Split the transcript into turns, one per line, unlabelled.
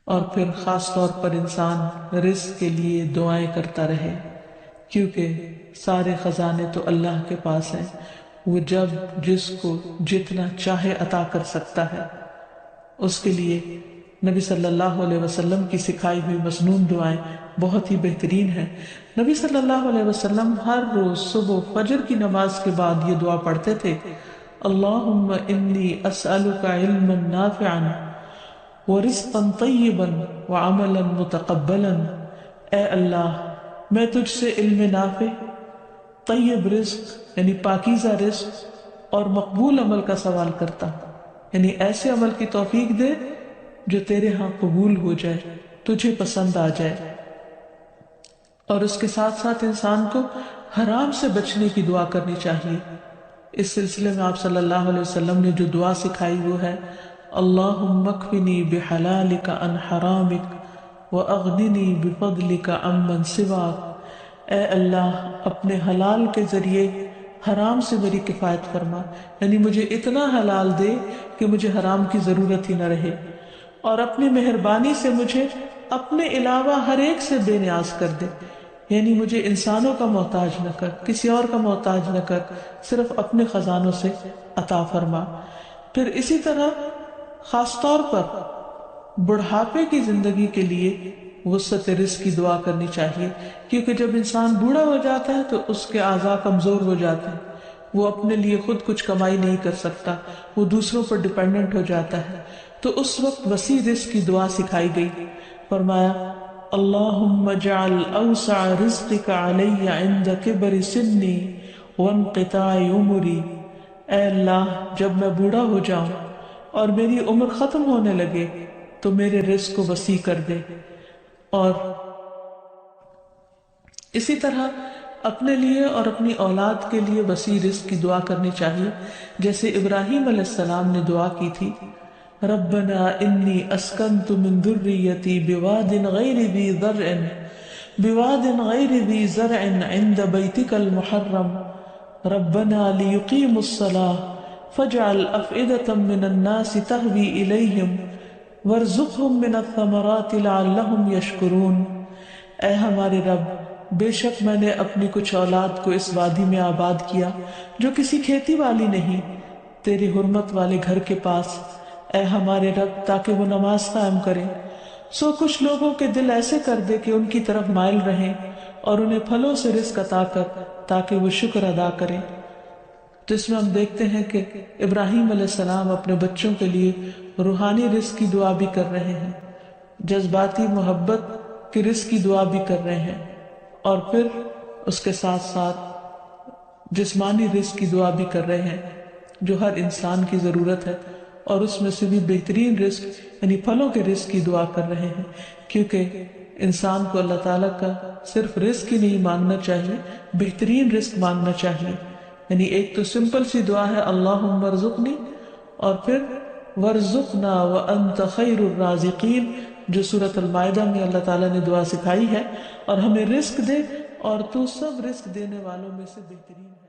اور پھر خاص طور پر انسان رزق کے لیے دعائیں کرتا رہے، کیونکہ سارے خزانے تو اللہ کے پاس ہیں، وہ جب جس کو جتنا چاہے عطا کر سکتا ہے۔ اس کے لیے نبی صلی اللہ علیہ وسلم کی سکھائی ہوئی مسنون دعائیں بہت ہی بہترین ہیں۔ نبی صلی اللہ علیہ وسلم ہر روز صبح فجر کی نماز کے بعد یہ دعا پڑھتے تھے، اللہم انی اسألک علما نافعا ورزقا طیبا وعملا متقبلا۔ اے اللہ، میں تجھ سے علم نافع، طیب رزق یعنی پاکیزہ رزق اور مقبول عمل کا سوال کرتا ہوں، یعنی ایسے عمل کی توفیق دے جو تیرے ہاں قبول ہو جائے، تجھے پسند آ جائے۔ اور اس کے ساتھ ساتھ انسان کو حرام سے بچنے کی دعا کرنی چاہیے۔ اس سلسلے میں آپ صلی اللہ علیہ وسلم نے جو دعا سکھائی وہ ہے اللہم اکفنی بحلالک عن حرامک واغننی بفضلک عمن سواک۔ اے اللہ، اپنے حلال کے ذریعے حرام سے میری کفایت فرما، یعنی مجھے اتنا حلال دے کہ مجھے حرام کی ضرورت ہی نہ رہے، اور اپنی مہربانی سے مجھے اپنے علاوہ ہر ایک سے بے نیاز کر دے، یعنی مجھے انسانوں کا محتاج نہ کر، کسی اور کا محتاج نہ کر، صرف اپنے خزانوں سے عطا فرما۔ پھر اسی طرح خاص طور پر بڑھاپے کی زندگی کے لیے وسعت رزق کی دعا کرنی چاہیے، کیونکہ جب انسان بوڑھا ہو جاتا ہے تو اس کے اعضاء کمزور ہو جاتے ہیں، وہ اپنے لیے خود کچھ کمائی نہیں کر سکتا، وہ دوسروں پر ڈیپینڈنٹ ہو جاتا ہے، تو اس وقت وسیع رزق کی دعا سکھائی گئی۔ فرمایا اللہم اجعل اوسع رزقک علی عند کبر سنی وانقطاع عمری۔ اے اللہ، جب میں بوڑھا ہو جاؤں اور میری عمر ختم ہونے لگے تو میرے رزق کو وسیع کر دے۔ اور اسی طرح اپنے لیے اور اپنی اولاد کے لیے وسیع رزق کی دعا کرنی چاہیے، جیسے ابراہیم علیہ السلام نے دعا کی تھی ربنا انی اسکنت من ذریتی بواد غیر ذی زرع عند بیتک المحرم ربنا لیقیموا الصلاة فاجعل افئدة من الناس تہوی الیہم وارزقہم من الثمرات لعلہم یشکرون۔ اے ہمارے رب، بے شک میں نے اپنی کچھ اولاد کو اس وادی میں آباد کیا جو کسی کھیتی والی نہیں، تیری حرمت والے گھر کے پاس، اے ہمارے رب، تاکہ وہ نماز قائم کریں۔ سو کچھ لوگوں کے دل ایسے کر دے کہ ان کی طرف مائل رہیں، اور انہیں پھلوں سے رزق عطا کر تاکہ وہ شکر ادا کریں۔ تو اس میں ہم دیکھتے ہیں کہ ابراہیم علیہ السلام اپنے بچوں کے لیے روحانی رزق کی دعا بھی کر رہے ہیں، جذباتی محبت کی رزق کی دعا بھی کر رہے ہیں، اور پھر اس کے ساتھ ساتھ جسمانی رزق کی دعا بھی کر رہے ہیں جو ہر انسان کی ضرورت ہے، اور اس میں سے بھی بہترین رزق یعنی پھلوں کے رزق کی دعا کر رہے ہیں، کیونکہ انسان کو اللہ تعالیٰ کا صرف رزق ہی نہیں مانگنا چاہیے، بہترین رزق مانگنا چاہیے۔ یعنی ایک تو سمپل سی دعا ہے اللہم ارزقنی، اور پھر ورزقنا وانت خیر الرازقین، جو سورۃ المائدہ میں اللہ تعالیٰ نے دعا سکھائی ہے، اور ہمیں رزق دے اور تو سب رزق دینے والوں میں سے بہترین ہے۔